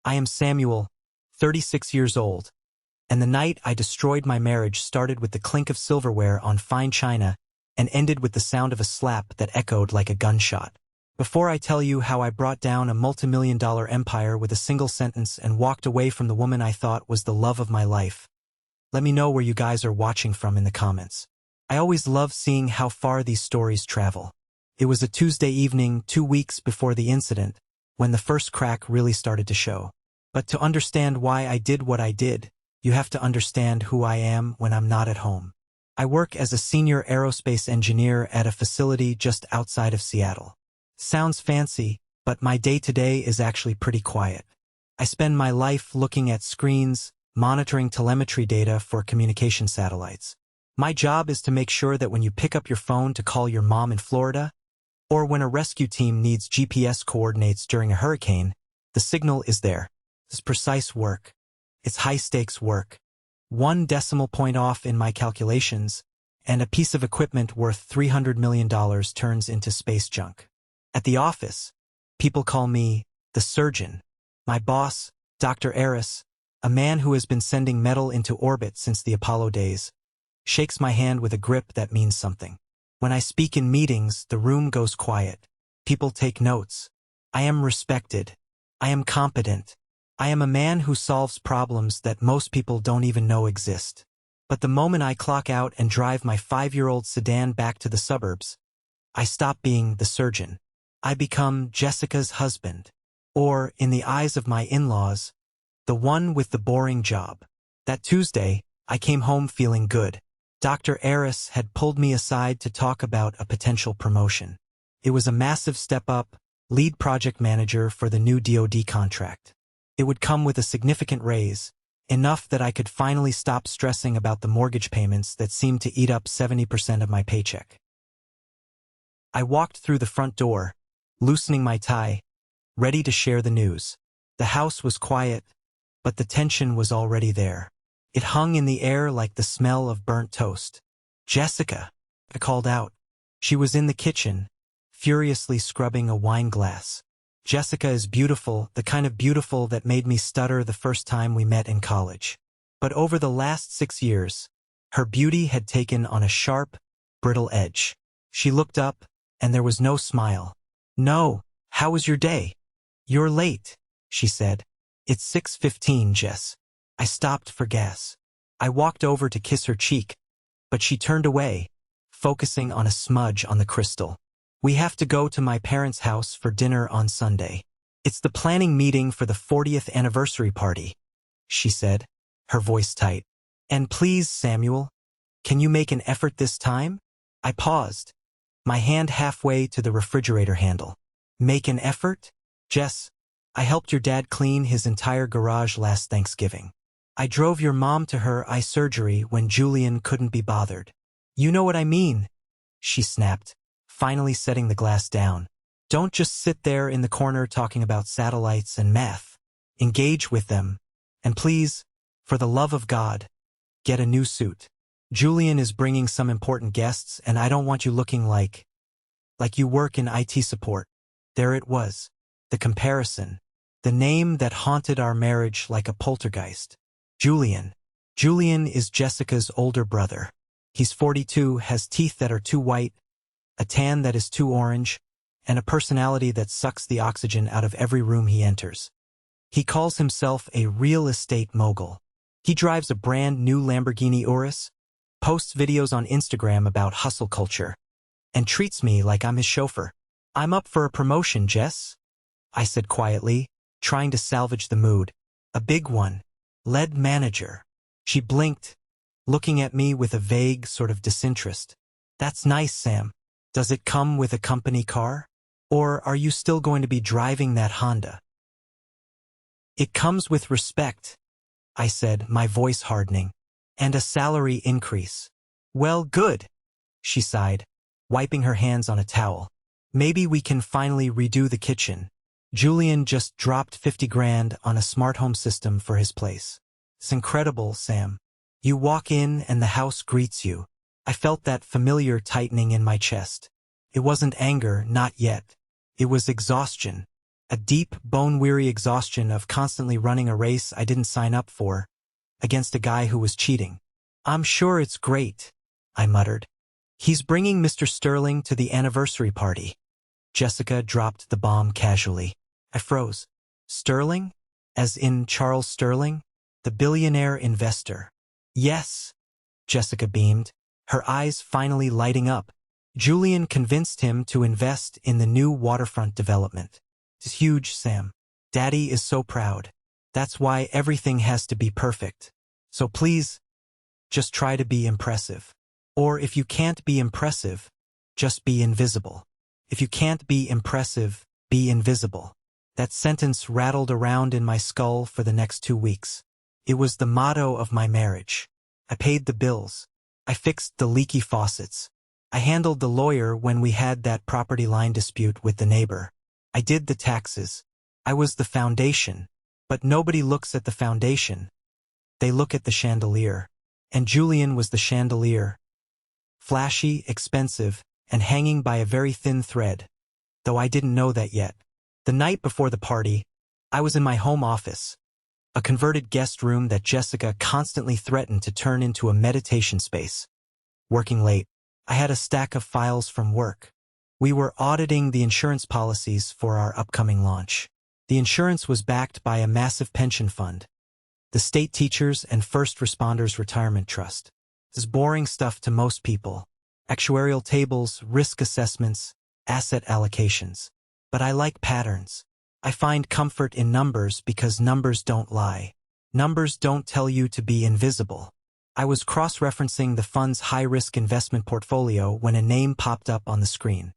I am Samuel, 36 years old, and the night I destroyed my marriage started with the clink of silverware on fine china and ended with the sound of a slap that echoed like a gunshot. Before I tell you how I brought down a multi-million-dollar empire with a single sentence and walked away from the woman I thought was the love of my life, let me know where you guys are watching from in the comments. I always love seeing how far these stories travel. It was a Tuesday evening 2 weeks before the incident when the first crack really started to show. But to understand why I did what I did, you have to understand who I am when I'm not at home. I work as a senior aerospace engineer at a facility just outside of Seattle. Sounds fancy, but my day-to-day is actually pretty quiet. I spend my life looking at screens, monitoring telemetry data for communication satellites. My job is to make sure that when you pick up your phone to call your mom in Florida, or when a rescue team needs GPS coordinates during a hurricane, the signal is there. It's precise work. It's high-stakes work. 1 decimal point off in my calculations, and a piece of equipment worth $300 million turns into space junk. At the office, people call me the surgeon. My boss, Dr. Eris, a man who has been sending metal into orbit since the Apollo days, shakes my hand with a grip that means something. When I speak in meetings, the room goes quiet. People take notes. I am respected. I am competent. I am a man who solves problems that most people don't even know exist. But the moment I clock out and drive my 5-year-old sedan back to the suburbs, I stop being the surgeon. I become Jessica's husband. Or, in the eyes of my in-laws, the one with the boring job. That Tuesday, I came home feeling good. Dr. Eris had pulled me aside to talk about a potential promotion. It was a massive step up, lead project manager for the new DoD contract. It would come with a significant raise, enough that I could finally stop stressing about the mortgage payments that seemed to eat up 70% of my paycheck. I walked through the front door, loosening my tie, ready to share the news. The house was quiet, but the tension was already there. It hung in the air like the smell of burnt toast. "Jessica," I called out. She was in the kitchen, furiously scrubbing a wine glass. Jessica is beautiful, the kind of beautiful that made me stutter the first time we met in college. But over the last 6 years, her beauty had taken on a sharp, brittle edge. She looked up, and there was no smile. "No, how was your day?" "You're late," she said. "It's 6:15, Jess." I stopped for gas. I walked over to kiss her cheek, but she turned away, focusing on a smudge on the crystal. "We have to go to my parents' house for dinner on Sunday. It's the planning meeting for the 40th anniversary party," she said, her voice tight. "And please, Samuel, can you make an effort this time?" I paused, my hand halfway to the refrigerator handle. "Make an effort? Jess, I helped your dad clean his entire garage last Thanksgiving. I drove your mom to her eye surgery when Julian couldn't be bothered. You know what I mean," she snapped, finally setting the glass down. "Don't just sit there in the corner talking about satellites and math. Engage with them. And please, for the love of God, get a new suit. Julian is bringing some important guests, and I don't want you looking like you work in IT support." There it was, the comparison, the name that haunted our marriage like a poltergeist. Julian. Julian is Jessica's older brother. He's 42, has teeth that are too white, a tan that is too orange, and a personality that sucks the oxygen out of every room he enters. He calls himself a real estate mogul. He drives a brand new Lamborghini Urus, posts videos on Instagram about hustle culture, and treats me like I'm his chauffeur. "I'm up for a promotion, Jess," I said quietly, trying to salvage the mood. "A big one. Lead manager." She blinked, looking at me with a vague sort of disinterest. "That's nice, Sam. Does it come with a company car? Or are you still going to be driving that Honda?" "It comes with respect," I said, my voice hardening, "and a salary increase." "Well, good," she sighed, wiping her hands on a towel. "Maybe we can finally redo the kitchen. Julian just dropped 50 grand on a smart home system for his place. It's incredible, Sam. You walk in and the house greets you." I felt that familiar tightening in my chest. It wasn't anger, not yet. It was exhaustion. A deep, bone-weary exhaustion of constantly running a race I didn't sign up for, against a guy who was cheating. "I'm sure it's great," I muttered. "He's bringing Mr. Sterling to the anniversary party." Jessica dropped the bomb casually. I froze. "Sterling? As in Charles Sterling? The billionaire investor?" "Yes," Jessica beamed, her eyes finally lighting up. "Julian convinced him to invest in the new waterfront development. It's huge, Sam. Daddy is so proud. That's why everything has to be perfect. So please, just try to be impressive. Or if you can't be impressive, just be invisible. If you can't be impressive, be invisible." That sentence rattled around in my skull for the next 2 weeks. It was the motto of my marriage. I paid the bills. I fixed the leaky faucets. I handled the lawyer when we had that property line dispute with the neighbor. I did the taxes. I was the foundation. But nobody looks at the foundation. They look at the chandelier. And Julian was the chandelier. Flashy, expensive, and hanging by a very thin thread. Though I didn't know that yet. The night before the party, I was in my home office. A converted guest room that Jessica constantly threatened to turn into a meditation space. Working late, I had a stack of files from work. We were auditing the insurance policies for our upcoming launch. The insurance was backed by a massive pension fund. The State Teachers and First Responders Retirement Trust. This is boring stuff to most people. Actuarial tables, risk assessments, asset allocations. But I like patterns. I find comfort in numbers because numbers don't lie. Numbers don't tell you to be invisible. I was cross-referencing the fund's high-risk investment portfolio when a name popped up on the screen.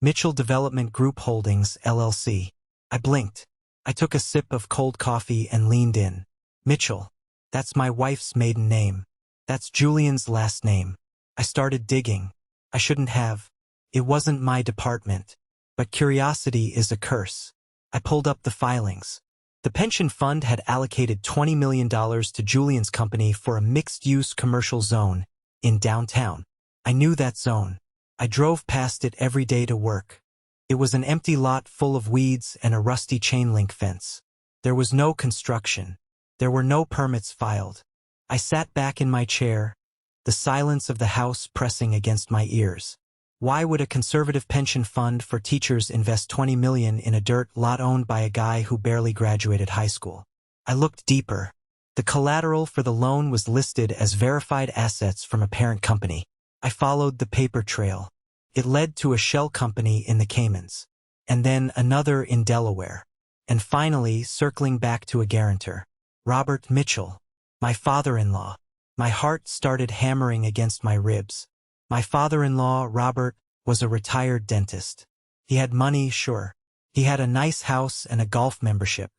Mitchell Development Group Holdings, LLC. I blinked. I took a sip of cold coffee and leaned in. Mitchell. That's my wife's maiden name. That's Julian's last name. I started digging. I shouldn't have. It wasn't my department. But curiosity is a curse. I pulled up the filings. The pension fund had allocated $20 million to Julian's company for a mixed-use commercial zone in downtown. I knew that zone. I drove past it every day to work. It was an empty lot full of weeds and a rusty chain-link fence. There was no construction. There were no permits filed. I sat back in my chair, the silence of the house pressing against my ears. Why would a conservative pension fund for teachers invest $20 million in a dirt lot owned by a guy who barely graduated high school? I looked deeper. The collateral for the loan was listed as verified assets from a parent company. I followed the paper trail. It led to a shell company in the Caymans, and then another in Delaware, and finally circling back to a guarantor. Robert Mitchell, my father-in-law. My heart started hammering against my ribs. My father-in-law, Robert, was a retired dentist. He had money, sure. He had a nice house and a golf membership.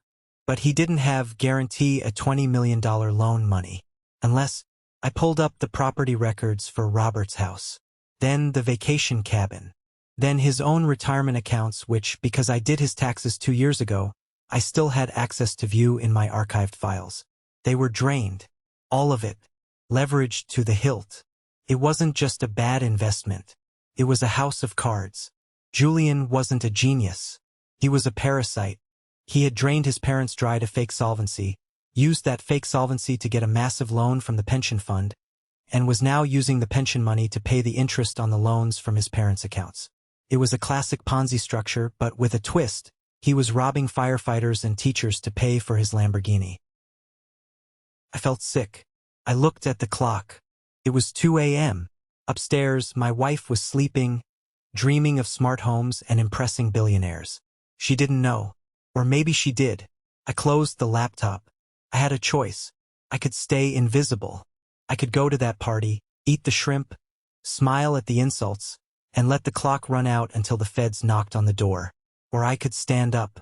But he didn't have guarantee a $20 million loan money. Unless I pulled up the property records for Robert's house. Then the vacation cabin. Then his own retirement accounts which, because I did his taxes 2 years ago, I still had access to view in my archived files. They were drained. All of it. Leveraged to the hilt. It wasn't just a bad investment. It was a house of cards. Julian wasn't a genius. He was a parasite. He had drained his parents dry to fake solvency, used that fake solvency to get a massive loan from the pension fund, and was now using the pension money to pay the interest on the loans from his parents' accounts. It was a classic Ponzi structure, but with a twist. He was robbing firefighters and teachers to pay for his Lamborghini. I felt sick. I looked at the clock. It was 2 a.m. Upstairs, my wife was sleeping, dreaming of smart homes and impressing billionaires. She didn't know. Or maybe she did. I closed the laptop. I had a choice. I could stay invisible. I could go to that party, eat the shrimp, smile at the insults, and let the clock run out until the feds knocked on the door. Or I could stand up.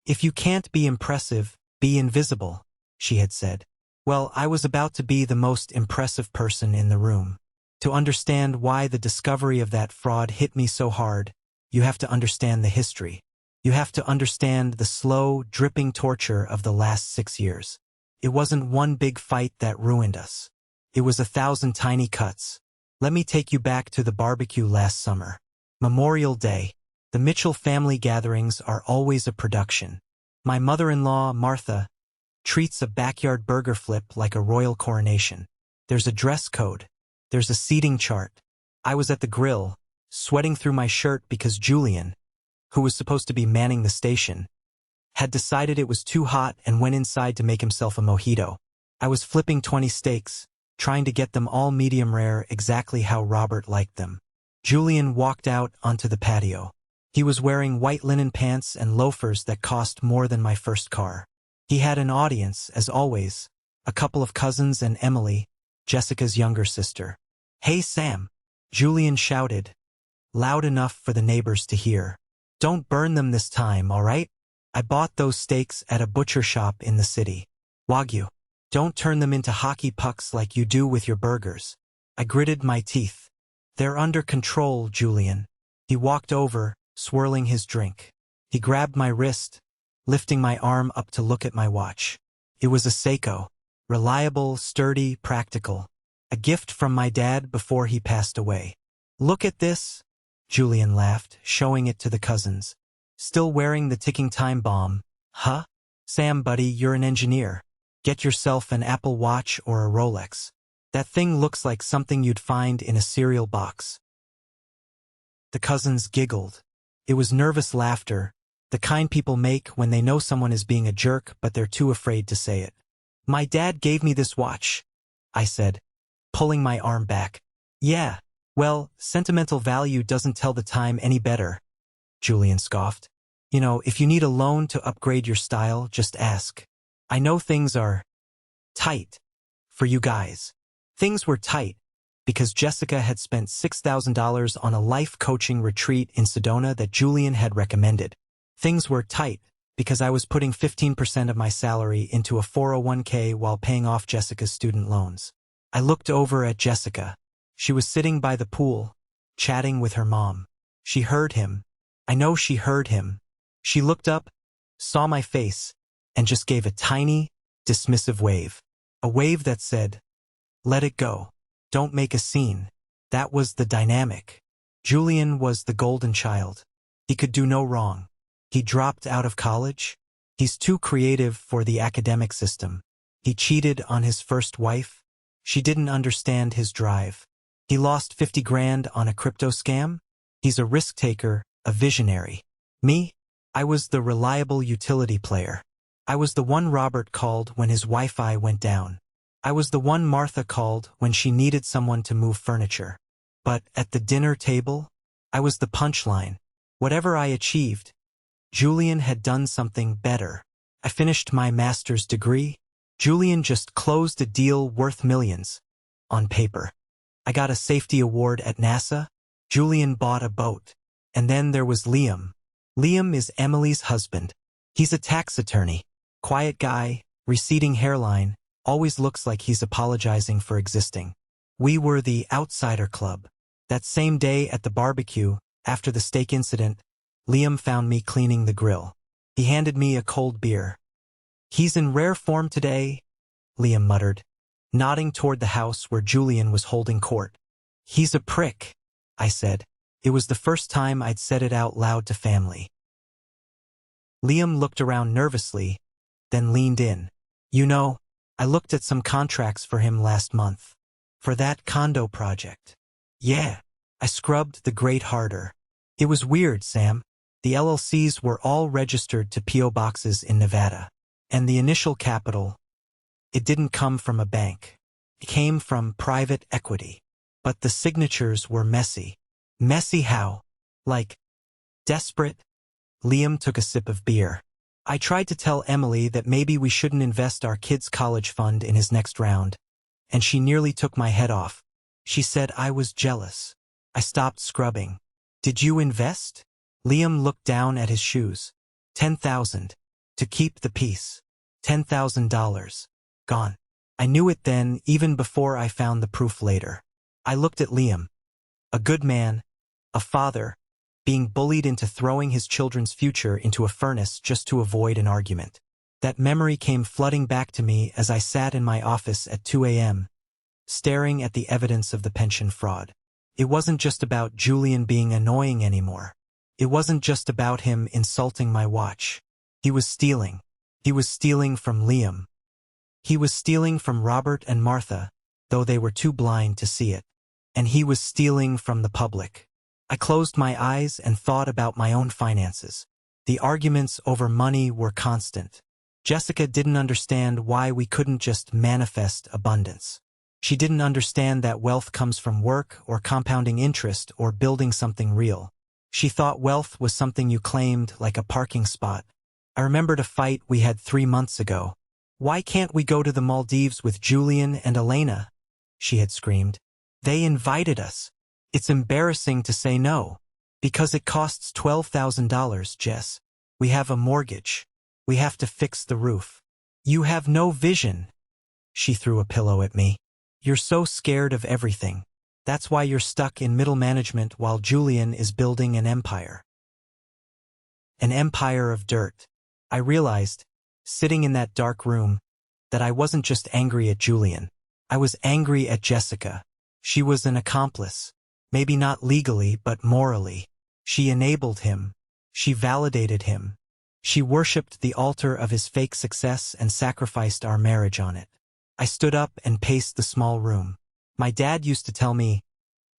If you can't be impressive, be invisible, she had said. Well, I was about to be the most impressive person in the room. To understand why the discovery of that fraud hit me so hard, you have to understand the history. You have to understand the slow, dripping torture of the last 6 years. It wasn't one big fight that ruined us. It was 1,000 tiny cuts. Let me take you back to the barbecue last summer. Memorial Day. The Mitchell family gatherings are always a production. My mother-in-law, Martha, treats a backyard burger flip like a royal coronation. There's a dress code. There's a seating chart. I was at the grill, sweating through my shirt because Julian, who was supposed to be manning the station, had decided it was too hot and went inside to make himself a mojito. I was flipping 20 steaks, trying to get them all medium rare exactly how Robert liked them. Julian walked out onto the patio. He was wearing white linen pants and loafers that cost more than my first car. He had an audience, as always, a couple of cousins and Emily, Jessica's younger sister. "Hey, Sam," Julian shouted, loud enough for the neighbors to hear. "Don't burn them this time, all right? I bought those steaks at a butcher shop in the city. Wagyu. Don't turn them into hockey pucks like you do with your burgers." I gritted my teeth. "They're under control, Julian." He walked over, swirling his drink. He grabbed my wrist, lifting my arm up to look at my watch. It was a Seiko. Reliable, sturdy, practical. A gift from my dad before he passed away. "Look at this," Julian laughed, showing it to the cousins. "Still wearing the ticking time bomb, huh? Sam, buddy, you're an engineer. Get yourself an Apple Watch or a Rolex. That thing looks like something you'd find in a cereal box." The cousins giggled. It was nervous laughter, the kind people make when they know someone is being a jerk but they're too afraid to say it. "My dad gave me this watch," I said, pulling my arm back. "Yeah, well, sentimental value doesn't tell the time any better," Julian scoffed. "You know, if you need a loan to upgrade your style, just ask. I know things are tight for you guys." Things were tight because Jessica had spent $6,000 on a life coaching retreat in Sedona that Julian had recommended. Things were tight because I was putting 15% of my salary into a 401k while paying off Jessica's student loans. I looked over at Jessica. She was sitting by the pool, chatting with her mom. She heard him. I know she heard him. She looked up, saw my face, and just gave a tiny, dismissive wave. A wave that said, "Let it go. Don't make a scene." That was the dynamic. Julian was the golden child. He could do no wrong. He dropped out of college. He's too creative for the academic system. He cheated on his first wife. She didn't understand his drive. He lost 50 grand on a crypto scam. He's a risk taker, a visionary. Me? I was the reliable utility player. I was the one Robert called when his Wi-Fi went down. I was the one Martha called when she needed someone to move furniture. But at the dinner table, I was the punchline. Whatever I achieved, Julian had done something better. I finished my master's degree. Julian just closed a deal worth millions. On paper. I got a safety award at NASA. Julian bought a boat. And then there was Liam. Liam is Emily's husband. He's a tax attorney. Quiet guy, receding hairline, always looks like he's apologizing for existing. We were the outsider club. That same day at the barbecue, after the steak incident, Liam found me cleaning the grill. He handed me a cold beer. "He's in rare form today," Liam muttered, nodding toward the house where Julian was holding court. "He's a prick," I said. It was the first time I'd said it out loud to family. Liam looked around nervously, then leaned in. "You know, I looked at some contracts for him last month. For that condo project." "Yeah." I scrubbed the grate harder. "It was weird, Sam. The LLCs were all registered to P.O. boxes in Nevada. And the initial capital, it didn't come from a bank. It came from private equity. But the signatures were messy." "Messy how? Like, desperate?" Liam took a sip of beer. "I tried to tell Emily that maybe we shouldn't invest our kids' college fund in his next round, and she nearly took my head off. She said I was jealous." I stopped scrubbing. "Did you invest?" Liam looked down at his shoes. 10,000. To keep the peace. $10,000. Gone. I knew it then, even before I found the proof later. I looked at Liam. A good man, a father, being bullied into throwing his children's future into a furnace just to avoid an argument. That memory came flooding back to me as I sat in my office at 2 a.m., staring at the evidence of the pension fraud. It wasn't just about Julian being annoying anymore. It wasn't just about him insulting my watch. He was stealing. He was stealing from Liam. He was stealing from Robert and Martha, though they were too blind to see it. And he was stealing from the public. I closed my eyes and thought about my own finances. The arguments over money were constant. Jessica didn't understand why we couldn't just manifest abundance. She didn't understand that wealth comes from work or compounding interest or building something real. She thought wealth was something you claimed like a parking spot. I remembered a fight we had 3 months ago. "Why can't we go to the Maldives with Julian and Elena?" she had screamed. "They invited us. It's embarrassing to say no. Because it costs $12,000, Jess. We have a mortgage. We have to fix the roof. You have no vision." She threw a pillow at me. "You're so scared of everything. That's why you're stuck in middle management while Julian is building an empire." An empire of dirt. I realized, sitting in that dark room, that I wasn't just angry at Julian. I was angry at Jessica. She was an accomplice. Maybe not legally, but morally. She enabled him. She validated him. She worshipped the altar of his fake success and sacrificed our marriage on it. I stood up and paced the small room. My dad used to tell me,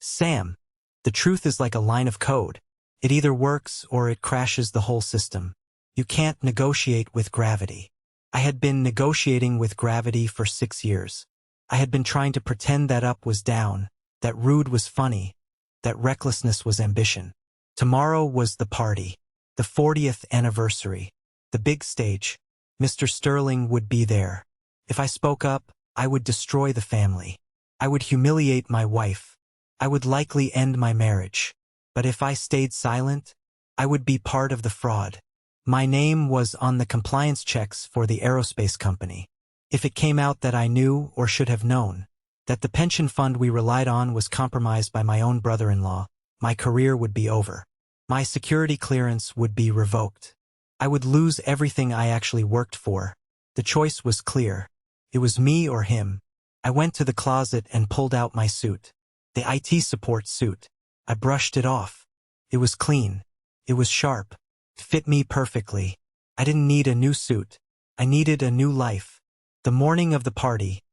"Sam, the truth is like a line of code. It either works or it crashes the whole system. You can't negotiate with gravity." I had been negotiating with gravity for 6 years. I had been trying to pretend that up was down, that rude was funny, that recklessness was ambition. Tomorrow was the party, the 40th anniversary, the big stage. Mr. Sterling would be there. If I spoke up, I would destroy the family. I would humiliate my wife. I would likely end my marriage. But if I stayed silent, I would be part of the fraud. My name was on the compliance checks for the aerospace company. If it came out that I knew or should have known that the pension fund we relied on was compromised by my own brother-in-law, my career would be over. My security clearance would be revoked. I would lose everything I actually worked for. The choice was clear. It was me or him. I went to the closet and pulled out my suit. The IT support suit. I brushed it off. It was clean. It was sharp. It fit me perfectly. I didn't need a new suit. I needed a new life. The morning of the party,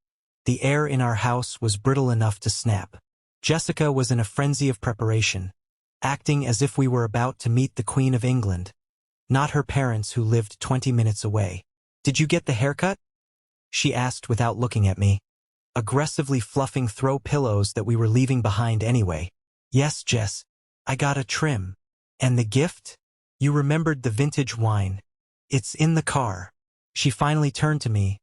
the air in our house was brittle enough to snap. Jessica was in a frenzy of preparation, acting as if we were about to meet the Queen of England, not her parents who lived 20 minutes away. "Did you get the haircut?" she asked without looking at me, aggressively fluffing throw pillows that we were leaving behind anyway. "Yes, Jess. I got a trim. And the gift? You remembered the vintage wine. It's in the car." She finally turned to me,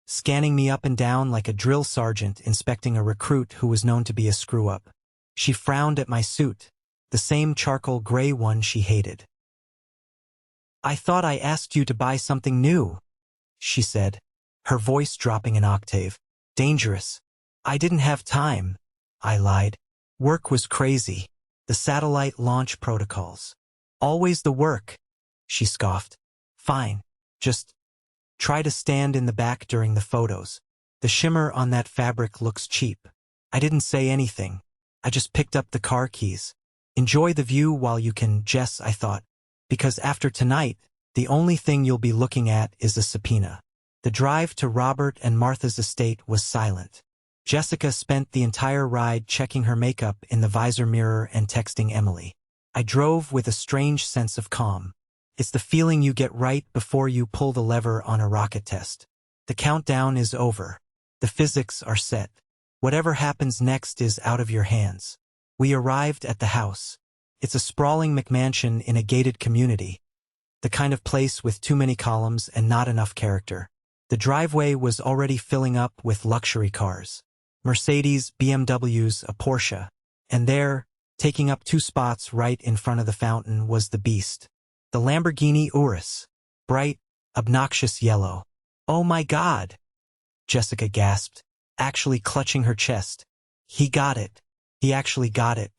scanning me up and down like a drill sergeant inspecting a recruit who was known to be a screw-up. She frowned at my suit, the same charcoal gray one she hated. "I thought I asked you to buy something new," she said, her voice dropping an octave. "Dangerous." "I didn't have time," I lied. "Work was crazy. The satellite launch protocols. Always the work," she scoffed. "Fine. Just try to stand in the back during the photos. The shimmer on that fabric looks cheap." I didn't say anything. I just picked up the car keys. "Enjoy the view while you can, Jess," I thought. Because after tonight, the only thing you'll be looking at is a subpoena. The drive to Robert and Martha's estate was silent. Jessica spent the entire ride checking her makeup in the visor mirror and texting Emily. I drove with a strange sense of calm. It's the feeling you get right before you pull the lever on a rocket test. The countdown is over. The physics are set. Whatever happens next is out of your hands. We arrived at the house. It's a sprawling McMansion in a gated community, the kind of place with too many columns and not enough character. The driveway was already filling up with luxury cars. Mercedes, BMWs, a Porsche. And there, taking up 2 spots right in front of the fountain, was the beast. The Lamborghini Urus. Bright, obnoxious yellow. "Oh my God!" Jessica gasped, actually clutching her chest. "He got it. He actually got it.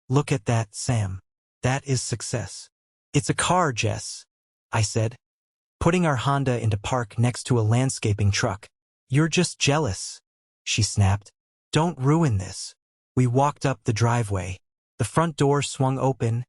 Look at that, Sam. That is success." "It's a car, Jess," I said, putting our Honda into park next to a landscaping truck. "You're just jealous," she snapped. "Don't ruin this." We walked up the driveway. The front door swung open,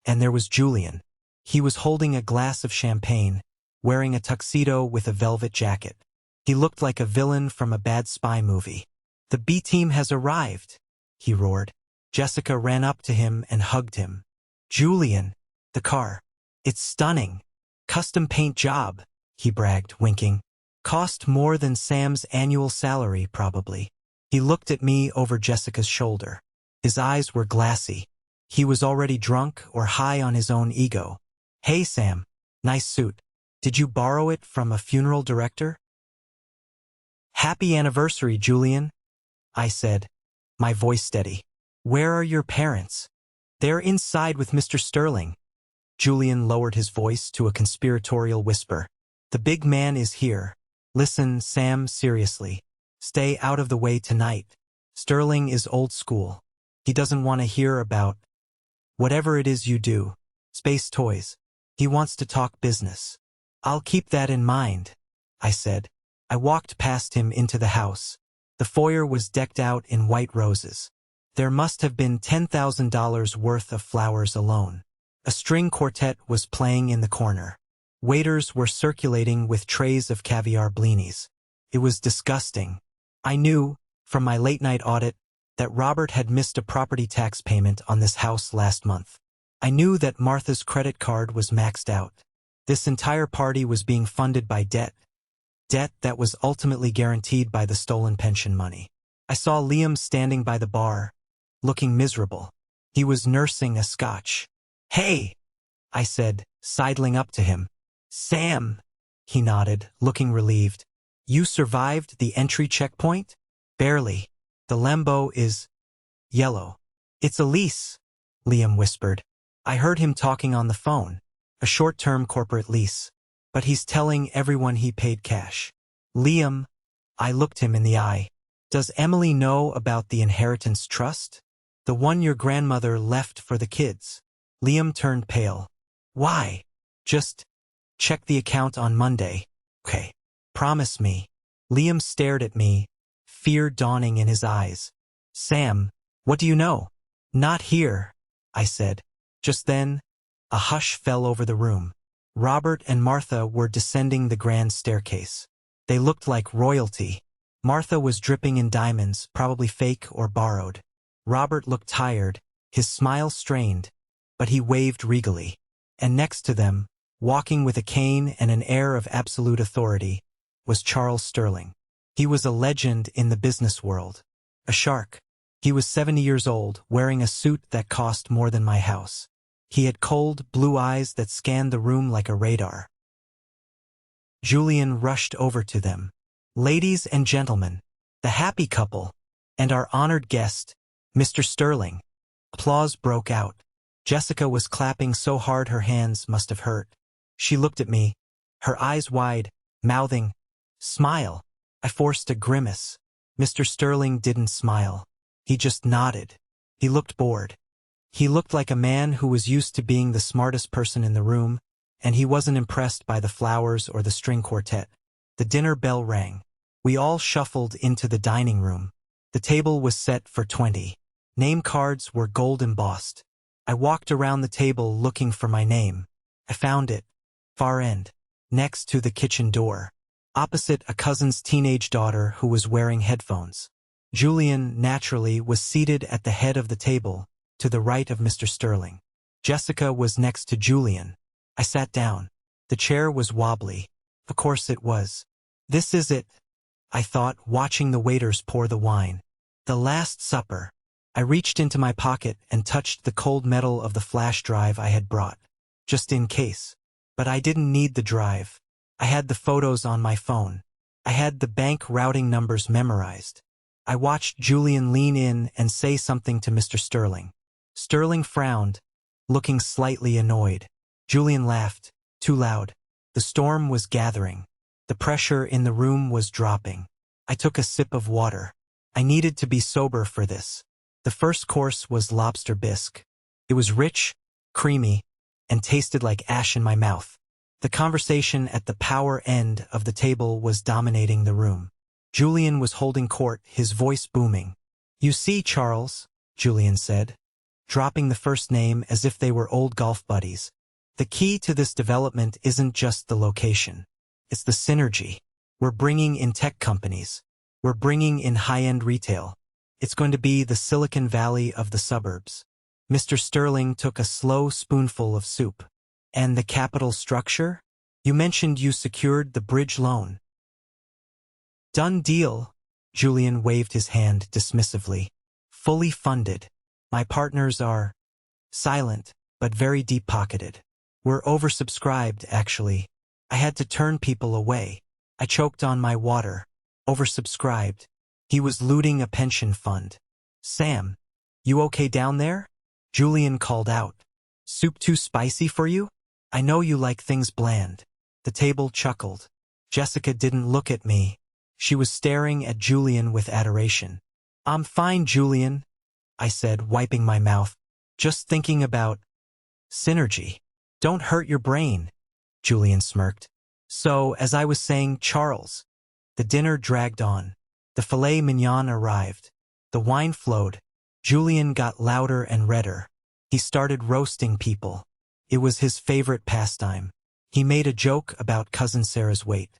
And there was Julian. He was holding a glass of champagne, wearing a tuxedo with a velvet jacket. He looked like a villain from a bad spy movie. "The B-team has arrived," he roared. Jessica ran up to him and hugged him. "Julian, the car. It's stunning. Custom paint job," he bragged, winking. "Cost more than Sam's annual salary, probably." He looked at me over Jessica's shoulder. His eyes were glassy. He was already drunk or high on his own ego. "Hey Sam, nice suit. Did you borrow it from a funeral director?" "Happy anniversary, Julian," I said, my voice steady. "Where are your parents?" "They're inside with Mr. Sterling." Julian lowered his voice to a conspiratorial whisper. "The big man is here. Listen, Sam, seriously. Stay out of the way tonight. Sterling is old school. He doesn't want to hear about whatever it is you do. Space toys. He wants to talk business." "I'll keep that in mind," I said. I walked past him into the house. The foyer was decked out in white roses. There must have been $10,000 worth of flowers alone. A string quartet was playing in the corner. Waiters were circulating with trays of caviar blinis. It was disgusting. I knew, from my late-night audit, that Robert had missed a property tax payment on this house last month. I knew that Martha's credit card was maxed out. This entire party was being funded by debt that was ultimately guaranteed by the stolen pension money. I saw Liam standing by the bar, looking miserable. He was nursing a scotch. "Hey," I said, sidling up to him. "Sam," he nodded, looking relieved. "You survived the entry checkpoint?" "Barely. The Lambo is yellow." "It's a lease," Liam whispered. I heard him talking on the phone. A short-term corporate lease. But he's telling everyone he paid cash. "Liam," I looked him in the eye. "Does Emily know about the inheritance trust? The one your grandmother left for the kids?" Liam turned pale. "Why?" "Just check the account on Monday." "Okay. Promise me." Liam stared at me, fear dawning in his eyes. "Sam, what do you know?" "Not here," I said. Just then, a hush fell over the room. Robert and Martha were descending the grand staircase. They looked like royalty. Martha was dripping in diamonds, probably fake or borrowed. Robert looked tired, his smile strained, but he waved regally. And next to them, walking with a cane and an air of absolute authority, was Charles Sterling. He was a legend in the business world. A shark. He was 70 years old, wearing a suit that cost more than my house. He had cold, blue eyes that scanned the room like a radar. Julian rushed over to them. "Ladies and gentlemen, the happy couple, and our honored guest, Mr. Sterling." Applause broke out. Jessica was clapping so hard her hands must have hurt. She looked at me, her eyes wide, mouthing, "Smile." I forced a grimace. Mr. Sterling didn't smile. He just nodded. He looked bored. He looked like a man who was used to being the smartest person in the room, and he wasn't impressed by the flowers or the string quartet. The dinner bell rang. We all shuffled into the dining room. The table was set for 20. Name cards were gold embossed. I walked around the table looking for my name. I found it. Far end. Next to the kitchen door. Opposite a cousin's teenage daughter who was wearing headphones. Julian, naturally, was seated at the head of the table, to the right of Mr. Sterling. Jessica was next to Julian. I sat down. The chair was wobbly. Of course it was. This is it, I thought, watching the waiters pour the wine. The Last Supper. I reached into my pocket and touched the cold metal of the flash drive I had brought, just in case. But I didn't need the drive. I had the photos on my phone. I had the bank routing numbers memorized. I watched Julian lean in and say something to Mr. Sterling. Sterling frowned, looking slightly annoyed. Julian laughed, too loud. The storm was gathering. The pressure in the room was dropping. I took a sip of water. I needed to be sober for this. The first course was lobster bisque. It was rich, creamy, and tasted like ash in my mouth. The conversation at the power end of the table was dominating the room. Julian was holding court, his voice booming. "You see, Charles," Julian said, dropping the first name as if they were old golf buddies. The key to this development isn't just the location. It's the synergy. We're bringing in tech companies. We're bringing in high-end retail. It's going to be the Silicon Valley of the suburbs. Mr. Sterling took a slow spoonful of soup. And the capital structure? You mentioned you secured the bridge loan. Done deal. Julian waved his hand dismissively. Fully funded. My partners are silent, but very deep-pocketed. We're oversubscribed, actually. I had to turn people away. I choked on my water. Oversubscribed. He was looting a pension fund. Sam, you okay down there? Julian called out. Soup too spicy for you? I know you like things bland. The table chuckled. Jessica didn't look at me. She was staring at Julian with adoration. I'm fine, Julian, I said, wiping my mouth. Just thinking about synergy. Don't hurt your brain, Julian smirked. So, as I was saying, Charles. The dinner dragged on. The filet mignon arrived. The wine flowed. Julian got louder and redder. He started roasting people. It was his favorite pastime. He made a joke about Cousin Sarah's weight.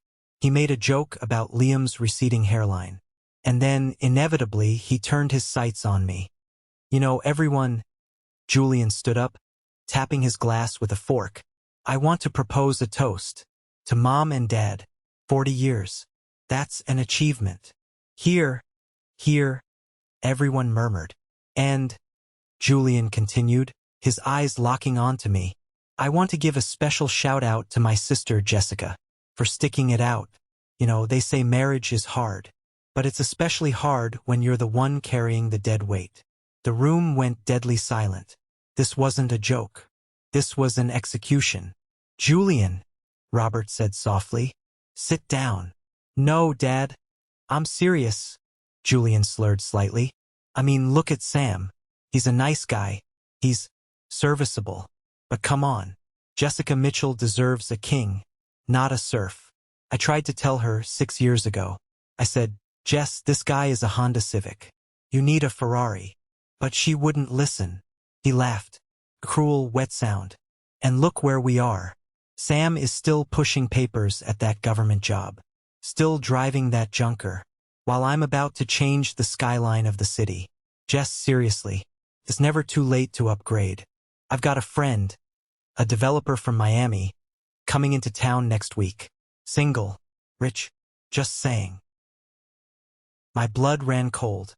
He made a joke about Liam's receding hairline. And then, inevitably, he turned his sights on me. You know, everyone... Julian stood up, tapping his glass with a fork. I want to propose a toast. To Mom and Dad. 40 years. That's an achievement. Here, everyone murmured. And, Julian continued, his eyes locking onto me, I want to give a special shout-out to my sister Jessica, for sticking it out. You know, they say marriage is hard. But it's especially hard when you're the one carrying the dead weight. The room went deadly silent. This wasn't a joke. This was an execution. Julian, Robert said softly, sit down. No, Dad. I'm serious. Julian slurred slightly. I mean, look at Sam. He's a nice guy. He's serviceable. But come on. Jessica Mitchell deserves a king, not a serf. I tried to tell her 6 years ago. I said, Jess, this guy is a Honda Civic. You need a Ferrari. But she wouldn't listen. He laughed. Cruel, wet sound. And look where we are. Sam is still pushing papers at that government job. Still driving that junker. While I'm about to change the skyline of the city. Jess, seriously. It's never too late to upgrade. I've got a friend, a developer from Miami, coming into town next week. Single. Rich. Just saying. My blood ran cold.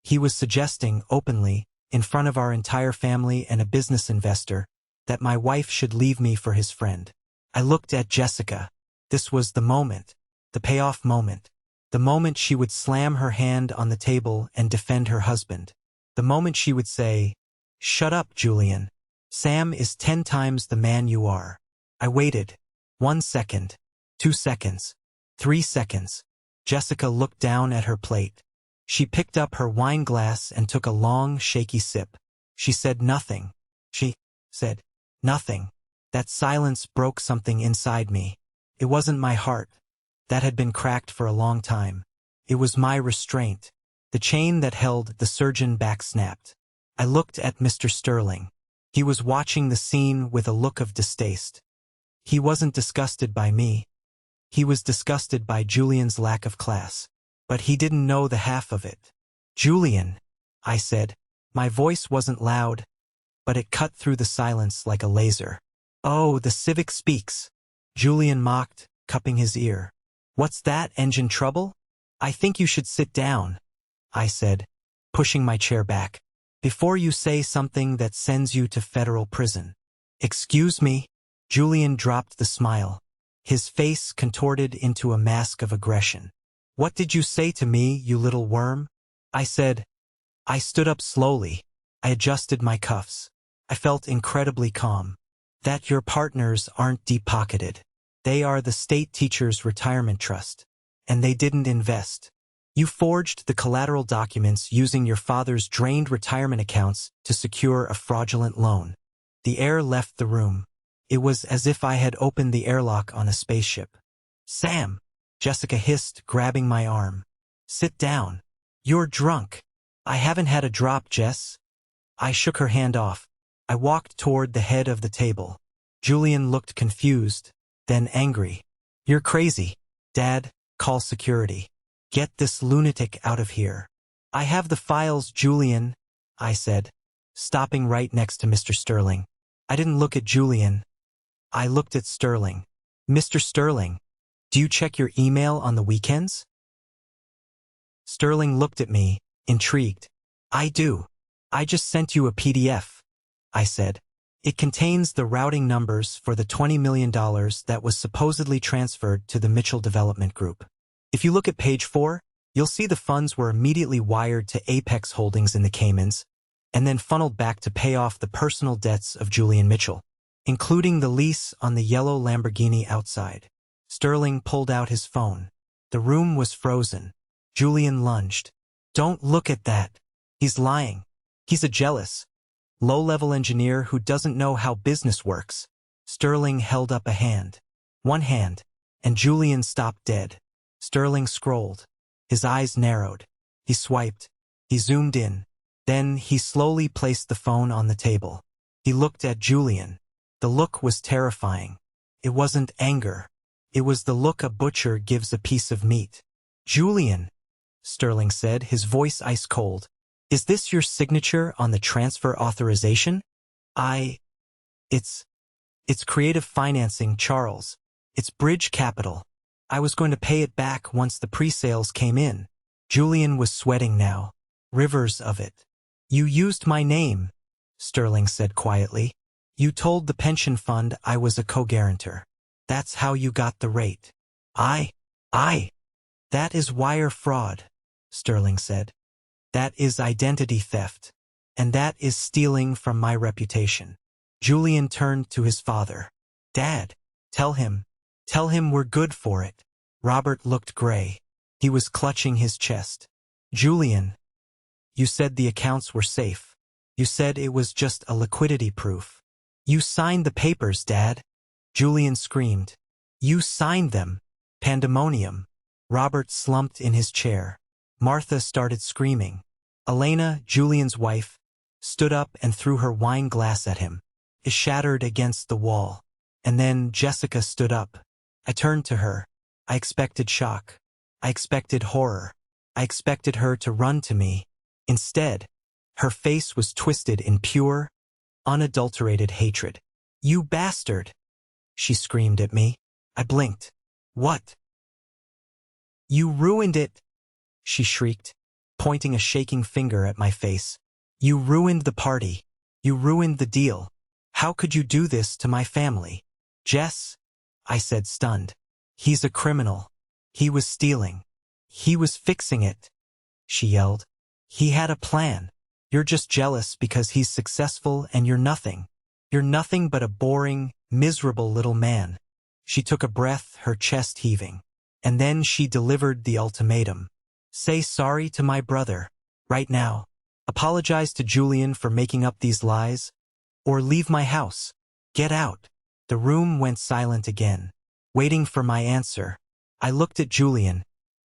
He was suggesting, openly, in front of our entire family and a business investor, that my wife should leave me for his friend. I looked at Jessica. This was the moment. The payoff moment. The moment she would slam her hand on the table and defend her husband. The moment she would say, Shut up, Julian. Sam is 10 times the man you are. I waited. 1 second. 2 seconds. 3 seconds. Jessica looked down at her plate. She picked up her wine glass and took a long, shaky sip. She said nothing. She said nothing. That silence broke something inside me. It wasn't my heart. That had been cracked for a long time. It was my restraint. The chain that held the surgeon back snapped. I looked at Mr. Sterling. He was watching the scene with a look of distaste. He wasn't disgusted by me. He was disgusted by Julian's lack of class. But he didn't know the half of it. Julian, I said. My voice wasn't loud, but it cut through the silence like a laser. Oh, the Civic speaks. Julian mocked, cupping his ear. What's that, engine trouble? I think you should sit down, I said, pushing my chair back. Before you say something that sends you to federal prison. Excuse me? Julian dropped the smile. His face contorted into a mask of aggression. What did you say to me, you little worm? I said. I stood up slowly. I adjusted my cuffs. I felt incredibly calm. That your partners aren't deep-pocketed. They are the state teachers' retirement trust. And they didn't invest. You forged the collateral documents using your father's drained retirement accounts to secure a fraudulent loan. The air left the room. It was as if I had opened the airlock on a spaceship. Sam! Jessica hissed, grabbing my arm. Sit down. You're drunk. I haven't had a drop, Jess. I shook her hand off. I walked toward the head of the table. Julian looked confused, then angry. You're crazy. Dad, call security. Get this lunatic out of here. I have the files, Julian, I said, stopping right next to Mr. Sterling. I didn't look at Julian. I looked at Sterling. Mr. Sterling, do you check your email on the weekends? Sterling looked at me, intrigued. I do. I just sent you a PDF, I said. It contains the routing numbers for the $20 million that was supposedly transferred to the Mitchell Development Group. If you look at page 4, you'll see the funds were immediately wired to Apex Holdings in the Caymans, and then funneled back to pay off the personal debts of Julian Mitchell, including the lease on the yellow Lamborghini outside. Sterling pulled out his phone. The room was frozen. Julian lunged. Don't look at that. He's lying. He's a jealous, low-level engineer who doesn't know how business works. Sterling held up a hand. One hand, and Julian stopped dead. Sterling scrolled. His eyes narrowed. He swiped. He zoomed in. Then he slowly placed the phone on the table. He looked at Julian. The look was terrifying. It wasn't anger. It was the look a butcher gives a piece of meat. Julian, Sterling said, his voice ice cold. Is this your signature on the transfer authorization? It's creative financing, Charles. It's bridge capital. I was going to pay it back once the pre-sales came in. Julian was sweating now. Rivers of it. You used my name, Sterling said quietly. You told the pension fund I was a co-guarantor. That's how you got the rate. That is wire fraud, Sterling said. That is identity theft. And that is stealing from my reputation. Julian turned to his father. Dad, tell him we're good for it. Robert looked gray. He was clutching his chest. Julian, you said the accounts were safe. You said it was just a liquidity proof. You signed the papers, Dad. Julian screamed. You signed them. Pandemonium. Robert slumped in his chair. Martha started screaming. Elena, Julian's wife, stood up and threw her wine glass at him. It shattered against the wall. And then Jessica stood up. I turned to her. I expected shock. I expected horror. I expected her to run to me. Instead, her face was twisted in pure, unadulterated hatred. You bastard! She screamed at me. I blinked. What? You ruined it! She shrieked, pointing a shaking finger at my face. You ruined the party. You ruined the deal. How could you do this to my family? Jess, I said, stunned. He's a criminal. He was stealing. He was fixing it, she yelled. He had a plan. You're just jealous because he's successful and you're nothing. You're nothing but a boring, miserable little man. She took a breath, her chest heaving. And then she delivered the ultimatum. Say sorry to my brother, right now. Apologize to Julian for making up these lies. Or leave my house. Get out. The room went silent again, waiting for my answer. I looked at Julian,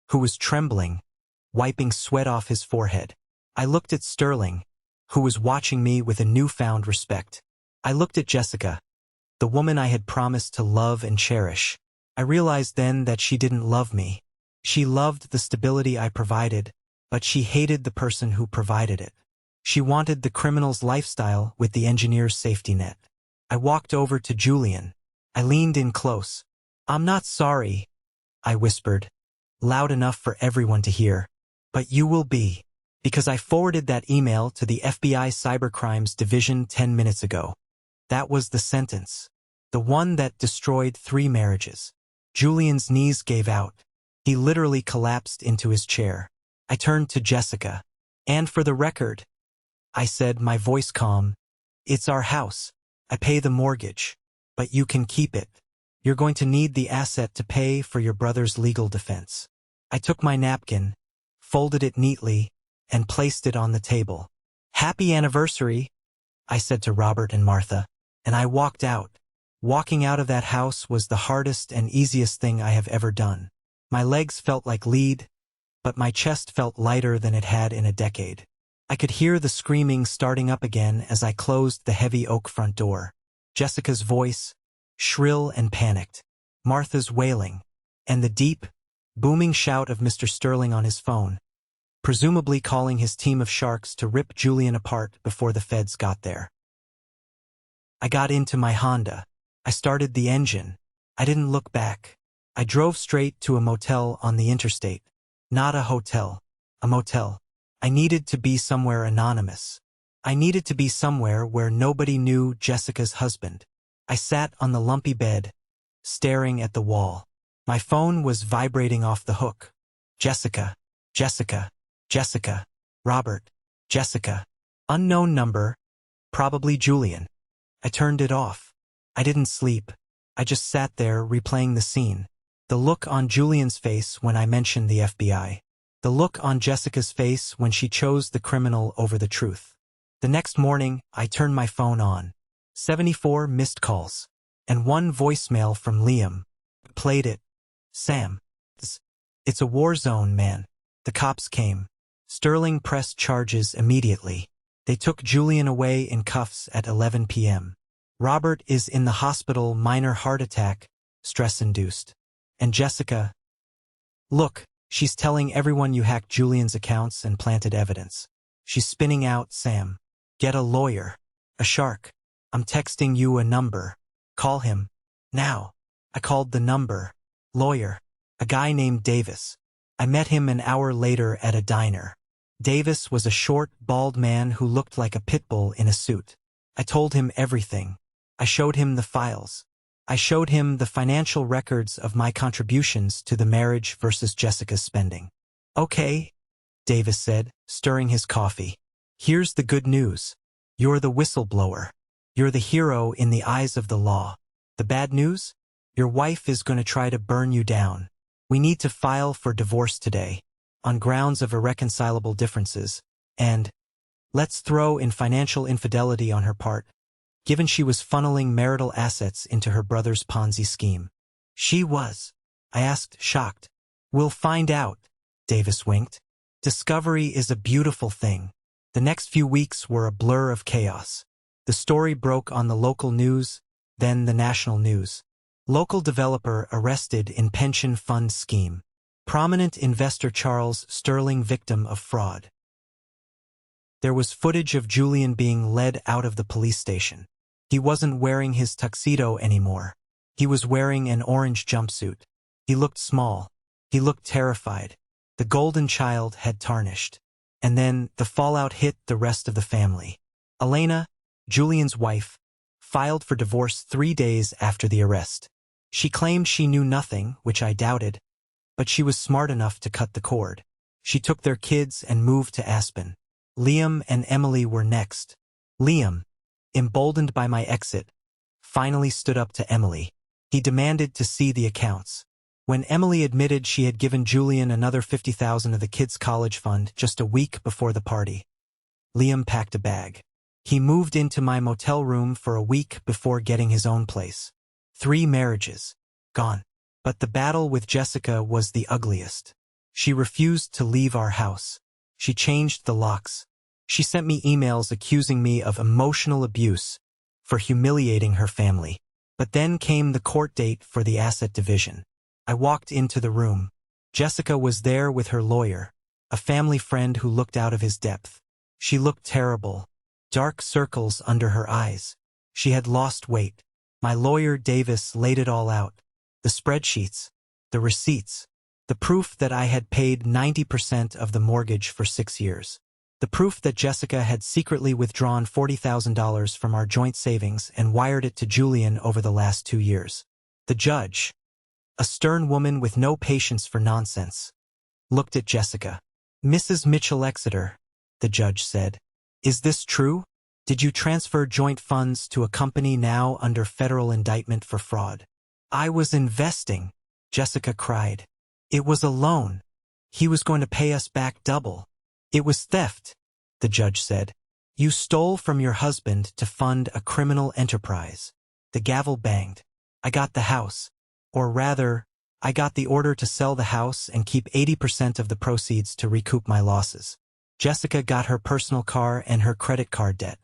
who was trembling, wiping sweat off his forehead. I looked at Sterling, who was watching me with a newfound respect. I looked at Jessica, the woman I had promised to love and cherish. I realized then that she didn't love me. She loved the stability I provided, but she hated the person who provided it. She wanted the criminal's lifestyle with the engineer's safety net. I walked over to Julian. I leaned in close. I'm not sorry, I whispered, loud enough for everyone to hear. But you will be, because I forwarded that email to the FBI Cybercrimes Division 10 minutes ago. That was the sentence. The one that destroyed 3 marriages. Julian's knees gave out. He literally collapsed into his chair. I turned to Jessica. And for the record, I said, my voice calm, it's our house. I pay the mortgage. But you can keep it. You're going to need the asset to pay for your brother's legal defense. I took my napkin, folded it neatly, and placed it on the table. Happy anniversary, I said to Robert and Martha, and I walked out. Walking out of that house was the hardest and easiest thing I have ever done. My legs felt like lead, but my chest felt lighter than it had in a decade. I could hear the screaming starting up again as I closed the heavy oak front door. Jessica's voice, shrill and panicked. Martha's wailing. And the deep, booming shout of Mr. Sterling on his phone, presumably calling his team of sharks to rip Julian apart before the feds got there. I got into my Honda. I started the engine. I didn't look back. I drove straight to a motel on the interstate. Not a hotel. A motel. I needed to be somewhere anonymous. I needed to be somewhere where nobody knew Jessica's husband. I sat on the lumpy bed, staring at the wall. My phone was vibrating off the hook. Jessica. Jessica. Jessica. Robert. Jessica. Unknown number. Probably Julian. I turned it off. I didn't sleep. I just sat there replaying the scene. The look on Julian's face when I mentioned the FBI. The look on Jessica's face when she chose the criminal over the truth. The next morning, I turned my phone on. 74 missed calls. And one voicemail from Liam. Played it. Sam. It's a war zone, man. The cops came. Sterling pressed charges immediately. They took Julian away in cuffs at 11 p.m. Robert is in the hospital, minor heart attack, stress-induced. And Jessica? Look, she's telling everyone you hacked Julian's accounts and planted evidence. She's spinning out, Sam. Get a lawyer. A shark. I'm texting you a number. Call him. Now. I called the number. Lawyer. A guy named Davis. I met him an hour later at a diner. Davis was a short, bald man who looked like a pit bull in a suit. I told him everything. I showed him the files. I showed him the financial records of my contributions to the marriage versus Jessica's spending. Okay, Davis said, stirring his coffee. Here's the good news. You're the whistleblower. You're the hero in the eyes of the law. The bad news? Your wife is going to try to burn you down. We need to file for divorce today, on grounds of irreconcilable differences, and let's throw in financial infidelity on her part, given she was funneling marital assets into her brother's Ponzi scheme. She was. I asked, shocked. We'll find out, Davis winked. Discovery is a beautiful thing. The next few weeks were a blur of chaos. The story broke on the local news, then the national news. Local developer arrested in pension fund scheme. Prominent investor Charles Sterling victim of fraud. There was footage of Julian being led out of the police station. He wasn't wearing his tuxedo anymore. He was wearing an orange jumpsuit. He looked small. He looked terrified. The golden child had tarnished. And then the fallout hit the rest of the family. Elena, Julian's wife, filed for divorce 3 days after the arrest. She claimed she knew nothing, which I doubted, but she was smart enough to cut the cord. She took their kids and moved to Aspen. Liam and Emily were next. Liam, emboldened by my exit, finally stood up to Emily. He demanded to see the accounts. When Emily admitted she had given Julian another $50,000 of the kids' college fund just a week before the party, Liam packed a bag. He moved into my motel room for a week before getting his own place. 3 marriages. Gone. But the battle with Jessica was the ugliest. She refused to leave our house. She changed the locks. She sent me emails accusing me of emotional abuse for humiliating her family. But then came the court date for the asset division. I walked into the room. Jessica was there with her lawyer, a family friend who looked out of his depth. She looked terrible. Dark circles under her eyes. She had lost weight. My lawyer Davis laid it all out. The spreadsheets, the receipts, the proof that I had paid 90% of the mortgage for 6 years. The proof that Jessica had secretly withdrawn $40,000 from our joint savings and wired it to Julian over the last 2 years. The judge, a stern woman with no patience for nonsense, looked at Jessica. Mrs. Mitchell-Exeter, the judge said, is this true? Did you transfer joint funds to a company now under federal indictment for fraud? I was investing, Jessica cried. It was a loan. He was going to pay us back double. It was theft, the judge said. You stole from your husband to fund a criminal enterprise. The gavel banged. I got the house. Or rather, I got the order to sell the house and keep 80% of the proceeds to recoup my losses. Jessica got her personal car and her credit card debt.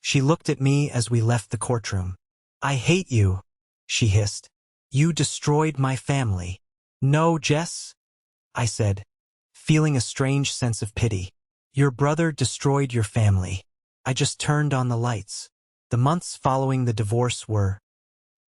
She looked at me as we left the courtroom. "I hate you," she hissed. "You destroyed my family." "No, Jess," I said, feeling a strange sense of pity. "Your brother destroyed your family." I just turned on the lights. The months following the divorce were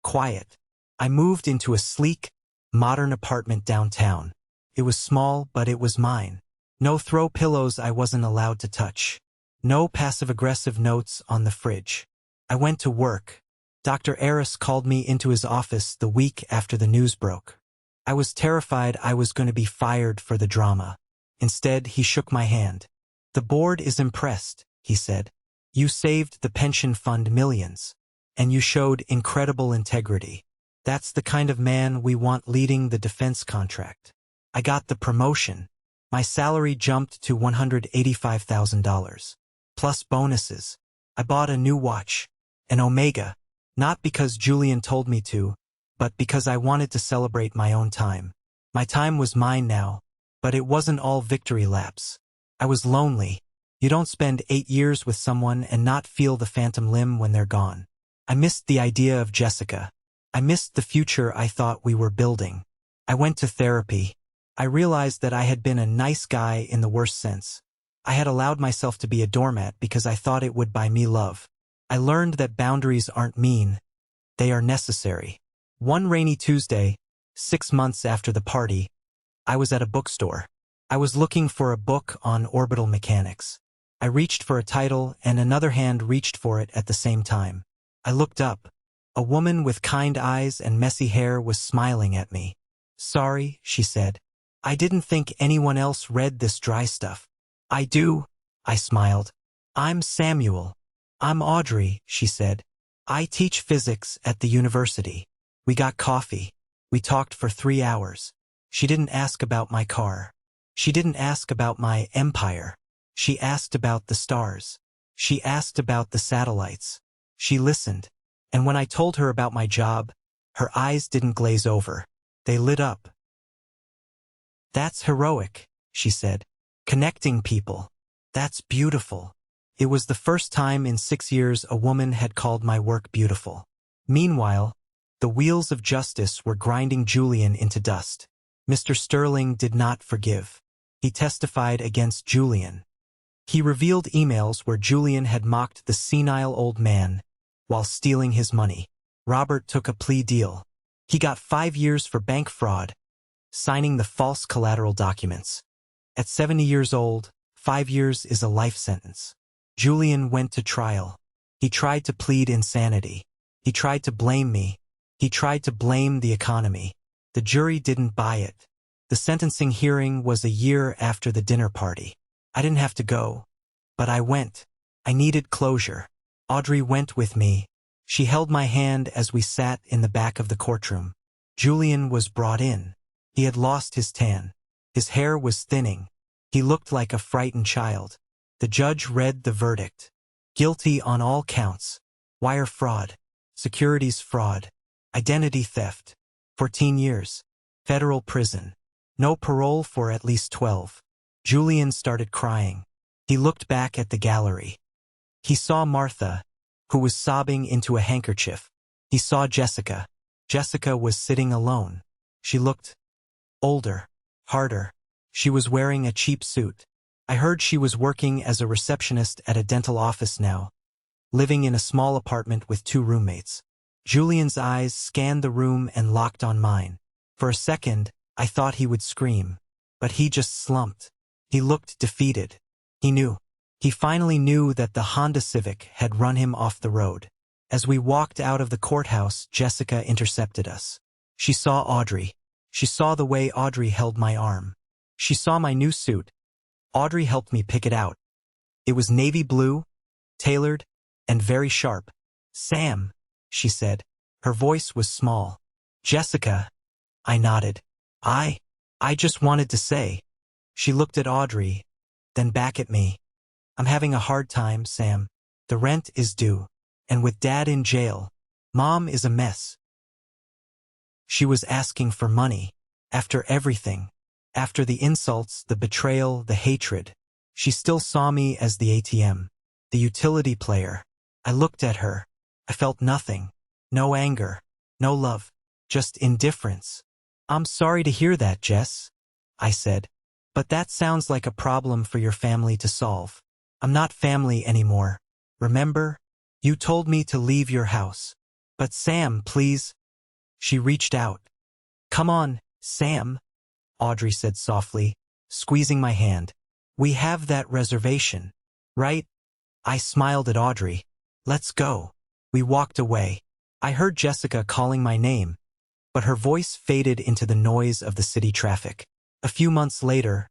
quiet. I moved into a sleek, modern apartment downtown. It was small, but it was mine. No throw pillows I wasn't allowed to touch. No passive-aggressive notes on the fridge. I went to work. Dr. Aris called me into his office the week after the news broke. I was terrified I was going to be fired for the drama. Instead, he shook my hand. "The board is impressed," he said. "You saved the pension fund millions, and you showed incredible integrity. That's the kind of man we want leading the defense contract." I got the promotion. My salary jumped to $185,000. Plus bonuses. I bought a new watch, an Omega, not because Julian told me to, but because I wanted to celebrate my own time. My time was mine now, but it wasn't all victory laps. I was lonely. You don't spend 8 years with someone and not feel the phantom limb when they're gone. I missed the idea of Jessica. I missed the future I thought we were building. I went to therapy. I realized that I had been a nice guy in the worst sense. I had allowed myself to be a doormat because I thought it would buy me love. I learned that boundaries aren't mean. They are necessary. One rainy Tuesday, 6 months after the party, I was at a bookstore. I was looking for a book on orbital mechanics. I reached for a title and another hand reached for it at the same time. I looked up. A woman with kind eyes and messy hair was smiling at me. "Sorry," she said. "I didn't think anyone else read this dry stuff." "I do," I smiled. "I'm Samuel." "I'm Audrey," she said. "I teach physics at the university." We got coffee. We talked for 3 hours. She didn't ask about my car. She didn't ask about my empire. She asked about the stars. She asked about the satellites. She listened. And when I told her about my job, her eyes didn't glaze over. They lit up. "That's heroic," she said. "Connecting people. That's beautiful." It was the first time in 6 years a woman had called my work beautiful. Meanwhile, the wheels of justice were grinding Julian into dust. Mr. Sterling did not forgive. He testified against Julian. He revealed emails where Julian had mocked the senile old man while stealing his money. Robert took a plea deal. He got 5 years for bank fraud, signing the false collateral documents. At 70 years old, 5 years is a life sentence. Julian went to trial. He tried to plead insanity. He tried to blame me. He tried to blame the economy. The jury didn't buy it. The sentencing hearing was a year after the dinner party. I didn't have to go, but I went. I needed closure. Audrey went with me. She held my hand as we sat in the back of the courtroom. Julian was brought in. He had lost his tan. His hair was thinning. He looked like a frightened child. The judge read the verdict. Guilty on all counts. Wire fraud, securities fraud, identity theft. 14 years. Federal prison. No parole for at least 12. Julian started crying. He looked back at the gallery. He saw Martha, who was sobbing into a handkerchief. He saw Jessica. Jessica was sitting alone. She looked older, harder. She was wearing a cheap suit. I heard she was working as a receptionist at a dental office now, living in a small apartment with 2 roommates. Julian's eyes scanned the room and locked on mine. For a second, I thought he would scream, but he just slumped. He looked defeated. He knew. He finally knew that the Honda Civic had run him off the road. As we walked out of the courthouse, Jessica intercepted us. She saw Audrey. She saw the way Audrey held my arm. She saw my new suit. Audrey helped me pick it out. It was navy blue, tailored, and very sharp. "Sam," she said. Her voice was small. "Jessica." I nodded. I just wanted to say." She looked at Audrey, then back at me. "I'm having a hard time, Sam. The rent is due. And with Dad in jail, Mom is a mess." She was asking for money. After everything. After the insults, the betrayal, the hatred, she still saw me as the ATM, the utility player. I looked at her. I felt nothing. No anger. No love. Just indifference. "I'm sorry to hear that, Jess," I said. "But that sounds like a problem for your family to solve. I'm not family anymore. Remember? You told me to leave your house." "But Sam, please." She reached out. "Come on, Sam," Audrey said softly, squeezing my hand. "We have that reservation, right?" I smiled at Audrey. "Let's go." We walked away. I heard Jessica calling my name, but her voice faded into the noise of the city traffic. A few months later,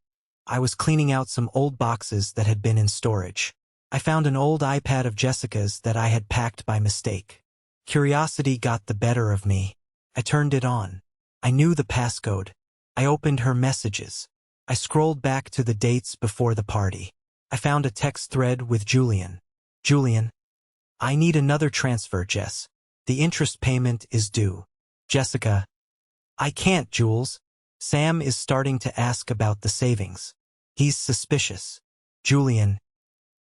I was cleaning out some old boxes that had been in storage. I found an old iPad of Jessica's that I had packed by mistake. Curiosity got the better of me. I turned it on. I knew the passcode. I opened her messages. I scrolled back to the dates before the party. I found a text thread with Julian. "Julian, I need another transfer, Jess. The interest payment is due." Jessica, "I can't, Jules. Sam is starting to ask about the savings. He's suspicious." Julian,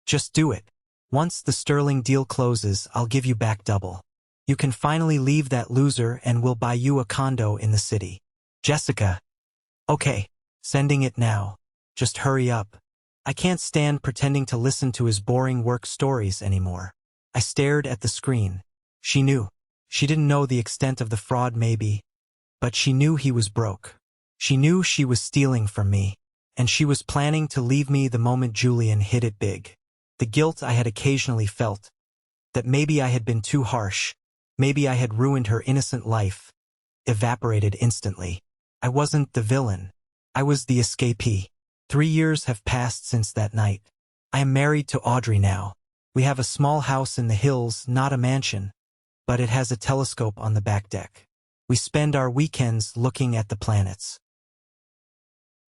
"Just do it. Once the Sterling deal closes, I'll give you back double. You can finally leave that loser and we'll buy you a condo in the city." Jessica, "Okay, sending it now. Just hurry up. I can't stand pretending to listen to his boring work stories anymore." I stared at the screen. She knew. She didn't know the extent of the fraud maybe, but she knew he was broke. She knew she was stealing from me, and she was planning to leave me the moment Julian hit it big. The guilt I had occasionally felt, that maybe I had been too harsh, maybe I had ruined her innocent life, evaporated instantly. I wasn't the villain. I was the escapee. 3 years have passed since that night. I am married to Audrey now. We have a small house in the hills, not a mansion, but it has a telescope on the back deck. We spend our weekends looking at the planets.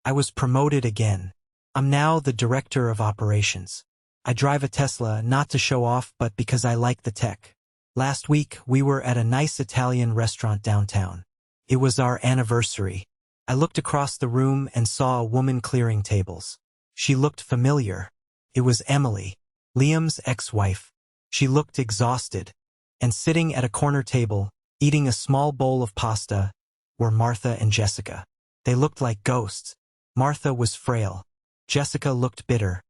I was promoted again. I'm now the director of operations. I drive a Tesla not to show off but because I like the tech. Last week, we were at a nice Italian restaurant downtown. It was our anniversary. I looked across the room and saw a woman clearing tables. She looked familiar. It was Emily, Liam's ex-wife. She looked exhausted. And sitting at a corner table, eating a small bowl of pasta, were Martha and Jessica. They looked like ghosts. Martha was frail. Jessica looked bitter,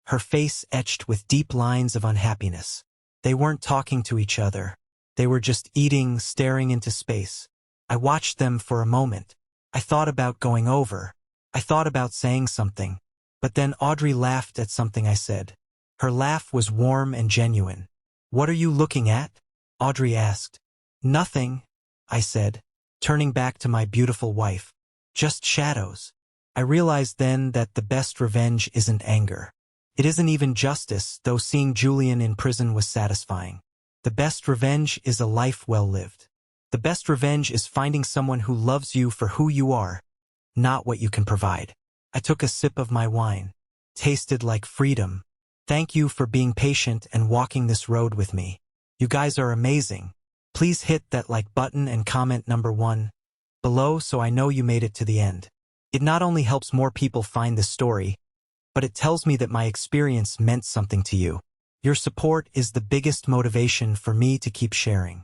her face etched with deep lines of unhappiness. They weren't talking to each other. They were just eating, staring into space. I watched them for a moment. I thought about going over. I thought about saying something. But then Audrey laughed at something I said. Her laugh was warm and genuine. "What are you looking at?" Audrey asked. "Nothing," I said, turning back to my beautiful wife. "Just shadows." I realized then that the best revenge isn't anger. It isn't even justice, though seeing Julian in prison was satisfying. The best revenge is a life well lived. The best revenge is finding someone who loves you for who you are, not what you can provide. I took a sip of my wine. Tasted like freedom. Thank you for being patient and walking this road with me. You guys are amazing. Please hit that like button and comment number 1 below so I know you made it to the end. It not only helps more people find this story, but it tells me that my experience meant something to you. Your support is the biggest motivation for me to keep sharing.